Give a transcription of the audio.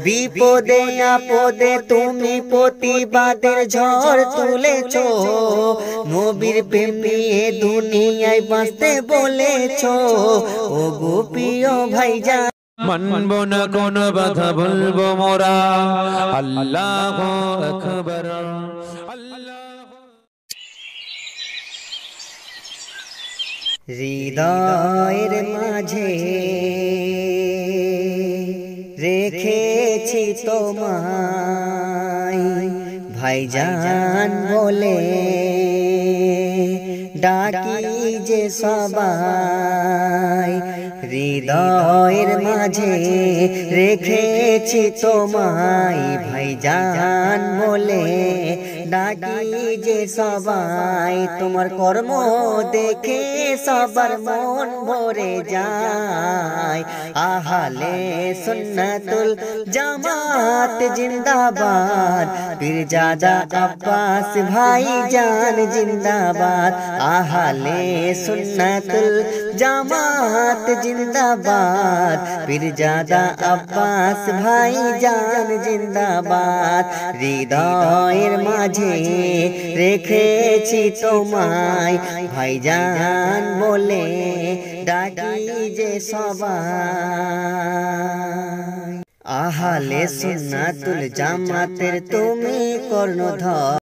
বিপদে আপদে তুমি প্রতিবাদের ঝড় তুলেছো, নবীর প্রেম নিয়ে দুনিয়ায় বাঁচতে বলেছো। ও গো প্রিয় ভাইজান, মানব না কোন বাধা, বলবো মোরা আল্লাহু আকবার। হৃদয়ের মাঝে রেখেছি তোমায় ভাইজান বলে, ডাকি যে সবাই। হৃদয়ের মাঝে রেখেছি তোমায় ভাইজান বলে, ডাকি যে সবাই। তোমার কর্ম দেখে সবার মন ভরে যায়। আহলে সুন্নাতুল জামাত জিন্দাবাদ, পীরজাদা আব্বাস ভাইজান জিন্দাবাদ। আহলে সুন্নাতুল জামাত জিন্দাবাদ, পীরজাদা আব্বাস ভাইজান জিন্দাবাদ। হৃদয়ের মাঝে রেখেছি তোমায় ভাইজান বলে, ডাকি যে সবাই। আহলে সুন্নাতুল জামাতের তুমি কর্ণধার।